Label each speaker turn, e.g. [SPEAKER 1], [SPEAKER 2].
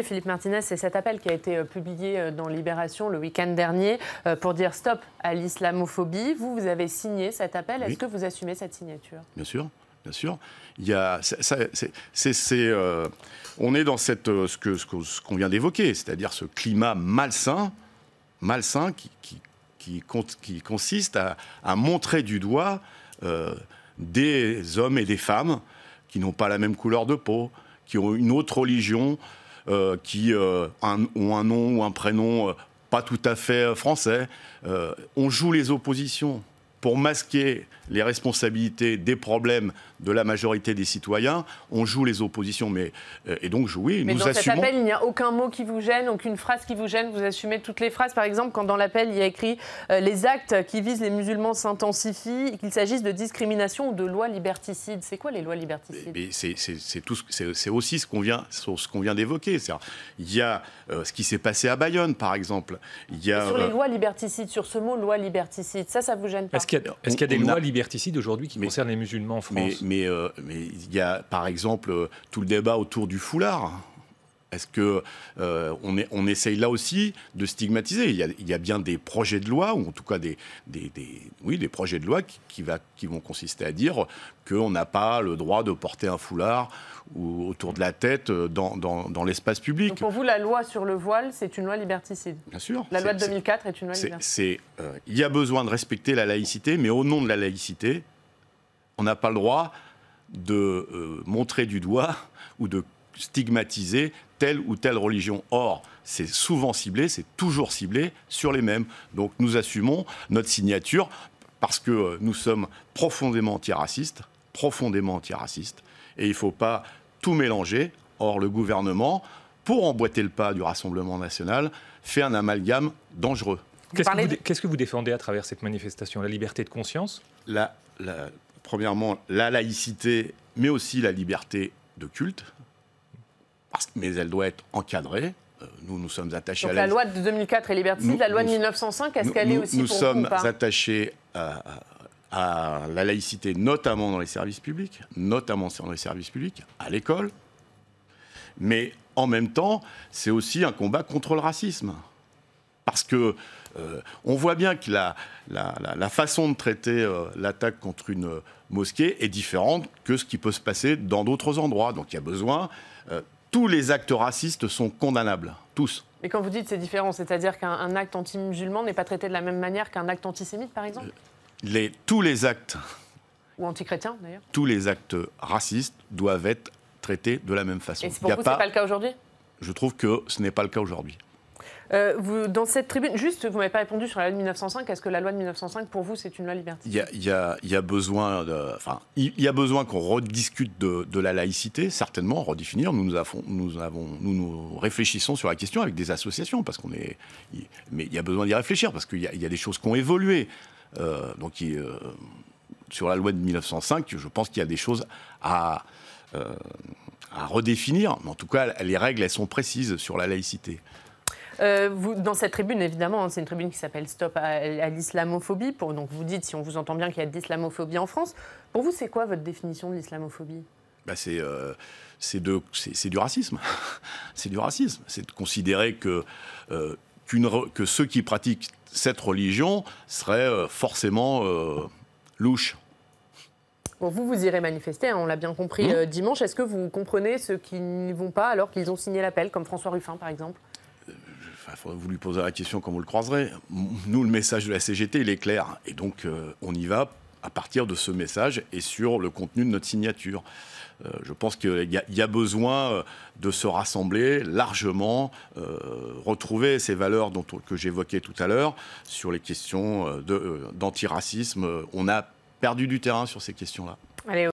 [SPEAKER 1] Philippe Martinez, c'est cet appel qui a été publié dans Libération le week-end dernier pour dire stop à l'islamophobie. Vous avez signé cet appel. Est-ce que vous assumez cette signature? Bien sûr,
[SPEAKER 2] bien sûr. Il y a, on est dans ce qu'on vient d'évoquer, c'est-à-dire ce climat malsain qui consiste à montrer du doigt des hommes et des femmes qui n'ont pas la même couleur de peau, qui ont une autre religion, qui ont un nom ou un prénom pas tout à fait français. On joue les oppositions pour masquer les responsabilités des problèmes de la majorité des citoyens. On joue les oppositions, et donc oui,
[SPEAKER 1] mais
[SPEAKER 2] nous assumons...
[SPEAKER 1] Mais dans cet appel, il n'y a aucun mot qui vous gêne, aucune phrase qui vous gêne, vous assumez toutes les phrases. Par exemple, quand dans l'appel, il y a écrit « Les actes qui visent les musulmans s'intensifient, qu'il s'agisse de discrimination ou de lois liberticides ». C'est quoi les lois liberticides?
[SPEAKER 2] C'est aussi ce qu'on vient d'évoquer. Il y a ce qui s'est passé à Bayonne, par exemple. Il y a,
[SPEAKER 1] sur les lois liberticides, sur ce mot « loi liberticide », ça vous gêne pas?
[SPEAKER 3] Est-ce qu'il y a des lois liberticides aujourd'hui qui concernent les musulmans en France?
[SPEAKER 2] Mais il y a, par exemple, tout le débat autour du foulard. Est-ce qu'on essaye là aussi de stigmatiser? Il y a bien des projets de loi, ou en tout cas des projets de loi qui vont consister à dire qu'on n'a pas le droit de porter un foulard ou autour de la tête dans l'espace public.
[SPEAKER 1] Donc pour vous, la loi sur le voile, c'est une loi liberticide?
[SPEAKER 2] Bien sûr.
[SPEAKER 1] La loi de 2004 est une loi liberticide.
[SPEAKER 2] Il y a besoin de respecter la laïcité, mais au nom de la laïcité, on n'a pas le droit de montrer du doigt ou de stigmatiser telle ou telle religion. Or, c'est souvent ciblé, c'est toujours ciblé sur les mêmes. Donc nous assumons notre signature parce que nous sommes profondément antiracistes, et il ne faut pas tout mélanger. Or, le gouvernement, pour emboîter le pas du Rassemblement national, fait un amalgame dangereux.
[SPEAKER 3] Qu'est-ce que vous défendez à travers cette manifestation? La liberté de conscience?
[SPEAKER 2] Premièrement, la laïcité, mais aussi la liberté de culte, mais elle doit être encadrée. Nous sommes attachés
[SPEAKER 1] à la loi de 2004 est liberticide, la loi de 1905, est-ce qu'elle est aussi pour vous?
[SPEAKER 2] Nous sommes attachés à la laïcité, notamment dans les services publics, à l'école. Mais en même temps, c'est aussi un combat contre le racisme. Parce que on voit bien que la façon de traiter l'attaque contre une mosquée est différente que ce qui peut se passer dans d'autres endroits. Donc il y a besoin... tous les actes racistes sont condamnables, tous.
[SPEAKER 1] Mais quand vous dites c'est différent, c'est-à-dire qu'un acte anti-musulman n'est pas traité de la même manière qu'un acte antisémite, par exemple?
[SPEAKER 2] Tous les actes...
[SPEAKER 1] Ou anti-chrétiens, d'ailleurs? Tous
[SPEAKER 2] les actes racistes doivent être traités de la même façon.
[SPEAKER 1] Et pour vous, ce n'est pas le cas aujourd'hui?
[SPEAKER 2] Je trouve que ce n'est pas le cas aujourd'hui.
[SPEAKER 1] Dans cette tribune, juste, vous ne m'avez pas répondu sur la loi de 1905. Est-ce que la loi de 1905, pour vous, c'est une loi liberticide?
[SPEAKER 2] Il y a besoin qu'on rediscute de la laïcité, certainement, redéfinir. Nous réfléchissons sur la question avec des associations, mais il y a besoin d'y réfléchir, parce qu'il y a des choses qui ont évolué. Sur la loi de 1905, je pense qu'il y a des choses à redéfinir. Mais en tout cas, les règles, elles sont précises sur la laïcité.
[SPEAKER 1] Dans cette tribune, évidemment, c'est une tribune qui s'appelle Stop à l'islamophobie. Donc vous dites, si on vous entend bien, qu'il y a de l'islamophobie en France. Pour vous, c'est quoi votre définition de l'islamophobie?
[SPEAKER 2] C'est du racisme. C'est du racisme. C'est de considérer que ceux qui pratiquent cette religion seraient forcément louches.
[SPEAKER 1] Bon, vous irez manifester, hein, on l'a bien compris, dimanche. Est-ce que vous comprenez ceux qui n'y vont pas alors qu'ils ont signé l'appel, comme François Ruffin, par exemple?
[SPEAKER 2] Vous lui posez la question quand vous le croiserez. Nous, le message de la CGT, il est clair. Et donc, on y va à partir de ce message et sur le contenu de notre signature. Je pense qu'il y a besoin de se rassembler largement, retrouver ces valeurs que j'évoquais tout à l'heure sur les questions d'antiracisme. On a perdu du terrain sur ces questions-là.